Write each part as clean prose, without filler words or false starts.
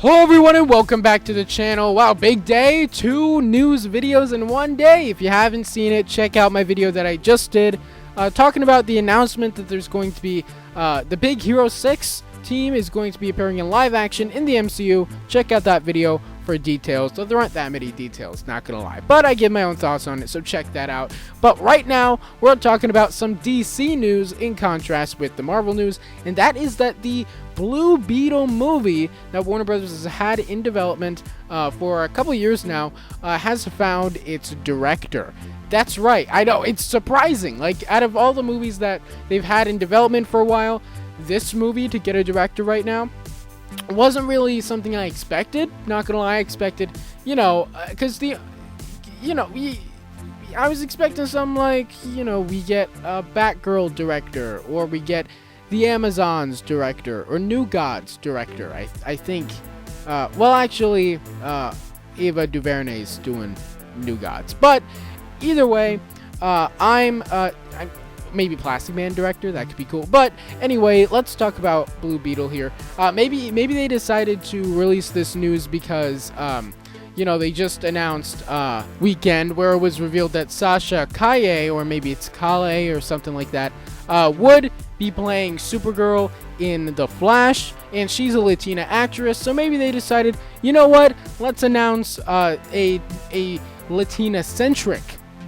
Hello everyone and welcome back to the channel. Wow, big day, 2 news videos in one day. If you haven't seen it, check out my video that I just did talking about the announcement that there's going to be the Big Hero 6 team is going to be appearing in live action in the MCU. Check out that video for details, though there aren't that many details, not gonna lie, but I give my own thoughts on it, so check that out. But right now we're talking about some DC news in contrast with the Marvel news, and that is that the Blue Beetle movie that Warner Brothers has had in development for a couple years now has found its director. That's right, I know, it's surprising. Like, out of all the movies that they've had in development for a while, this movie to get a director right now wasn't really something I expected. Not gonna lie, I expected, because I was expecting some, like, we get a Batgirl director, or we get the Amazons director, or New Gods director. I think, Ava DuVernay's doing New Gods, but either way, I'm maybe Plastic Man director, that could be cool. But anyway, let's talk about Blue Beetle here. Maybe they decided to release this news because they just announced Weekend, where it was revealed that Sasha Calle, or maybe it's Kale or something like that, would be playing Supergirl in The Flash, and she's a Latina actress, so maybe they decided, you know what, let's announce a Latina-centric,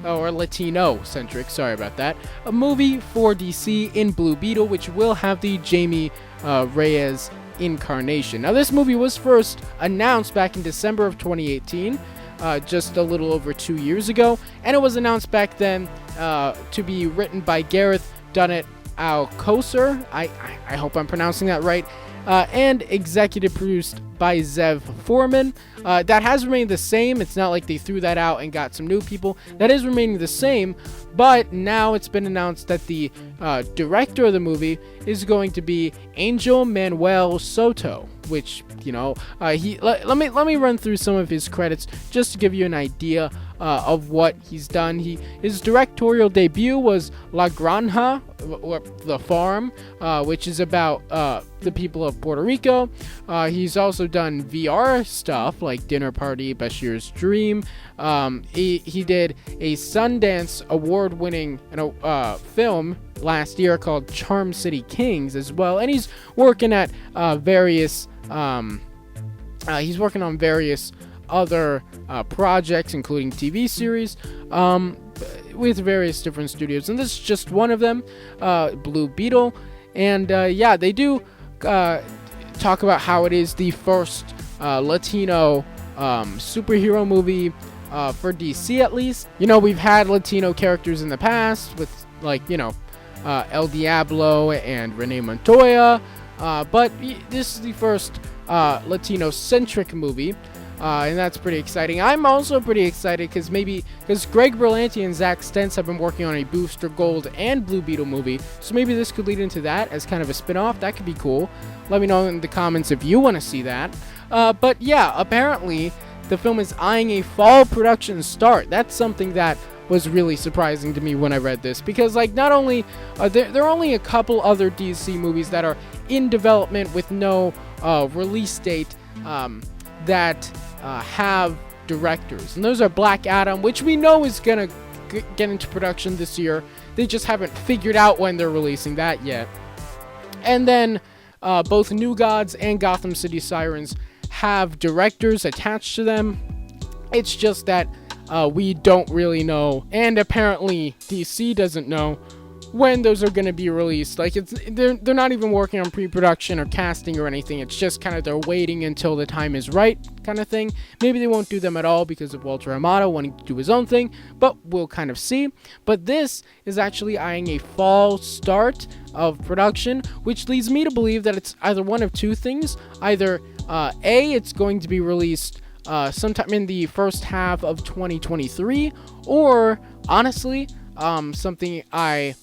or Latino-centric, sorry about that, a movie for DC in Blue Beetle, which will have the Jamie Reyes incarnation. Now, this movie was first announced back in December of 2018, just a little over 2 years ago, and it was announced back then to be written by Gareth Dunnet-Alcocer, I hope I'm pronouncing that right, and executive produced by Zev Foreman. That has remained the same. It's not like they threw that out and got some new people. That is remaining the same, but now it's been announced that the director of the movie is going to be Angel Manuel Soto, which, let me run through some of his credits just to give you an idea of what he's done. His directorial debut was La Granja, or The Farm, which is about the people of Puerto Rico. He's also done VR stuff like Dinner Party, Bashir's Dream. He did a Sundance award-winning film last year called Charm City Kings as well, and he's working at various other projects, including TV series, with various different studios, and this is just one of them, Blue Beetle. And they do talk about how it is the first Latino superhero movie for DC, at least. We've had Latino characters in the past with, El Diablo and Renee Montoya, but this is the first Latino-centric movie, and that's pretty exciting. I'm also pretty excited because Greg Berlanti and Zach Stentz have been working on a Booster Gold and Blue Beetle movie, so maybe this could lead into that as kind of a spin-off. That could be cool. Let me know in the comments if you want to see that. But yeah, apparently the film is eyeing a fall production start. That's something that was really surprising to me when I read this, because not only there are only a couple other DC movies that are in development with no release date that have directors, and those are Black Adam, which we know is gonna get into production this year. They just haven't figured out when they're releasing that yet. And then both New Gods and Gotham City Sirens have directors attached to them. It's just that we don't really know, and apparently DC doesn't know when those are going to be released. They're not even working on pre-production or casting or anything. It's just kind of they're waiting until the time is right kind of thing. Maybe they won't do them at all because of Walter Amato wanting to do his own thing, but we'll kind of see. But this is actually eyeing a fall start of production, which leads me to believe that it's either one of two things. Either it's going to be released sometime in the first half of 2023, or honestly, something I'm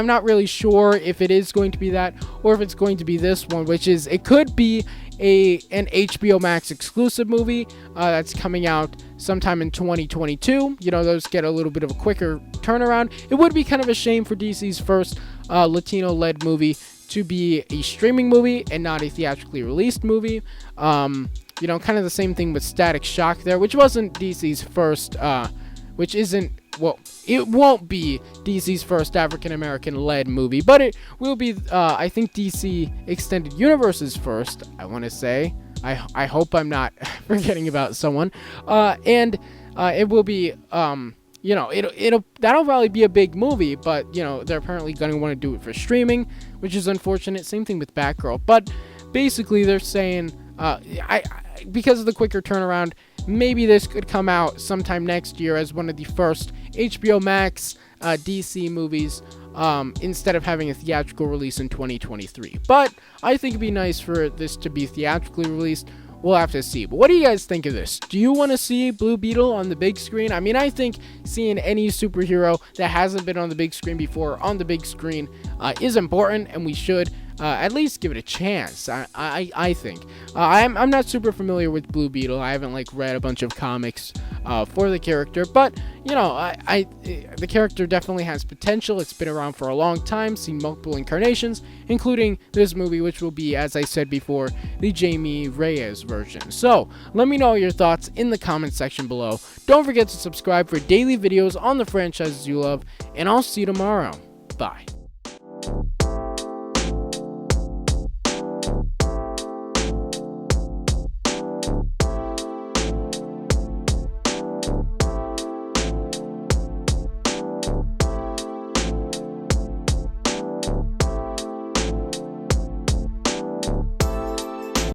not really sure if it is going to be that, or if it's going to be this one, which is, it could be an HBO Max exclusive movie that's coming out sometime in 2022. Those get a little bit of a quicker turnaround. It would be kind of a shame for DC's first Latino-led movie to be a streaming movie and not a theatrically released movie. Kind of the same thing with Static Shock there, which wasn't DC's first, which isn't, well, it won't be DC's first African-American led movie, but it will be, I think, DC Extended Universe's first, I want to say. I hope I'm not forgetting about someone. And it will be, that'll probably be a big movie, but, they're apparently going to want to do it for streaming, which is unfortunate. Same thing with Batgirl. But basically, they're saying, because of the quicker turnaround, maybe this could come out sometime next year as one of the first HBO Max DC movies, instead of having a theatrical release in 2023. But I think it'd be nice for this to be theatrically released. We'll have to see. But what do you guys think of this? Do you want to see Blue Beetle on the big screen? I mean, I think seeing any superhero that hasn't been on the big screen before on the big screen is important, and we should at least give it a chance. I think. I'm not super familiar with Blue Beetle. I haven't read a bunch of comics for the character, but the character definitely has potential. It's been around for a long time, seen multiple incarnations, including this movie, which will be, as I said before, the Jamie Reyes version. So let me know your thoughts in the comment section below. Don't forget to subscribe for daily videos on the franchises you love, and I'll see you tomorrow. Bye.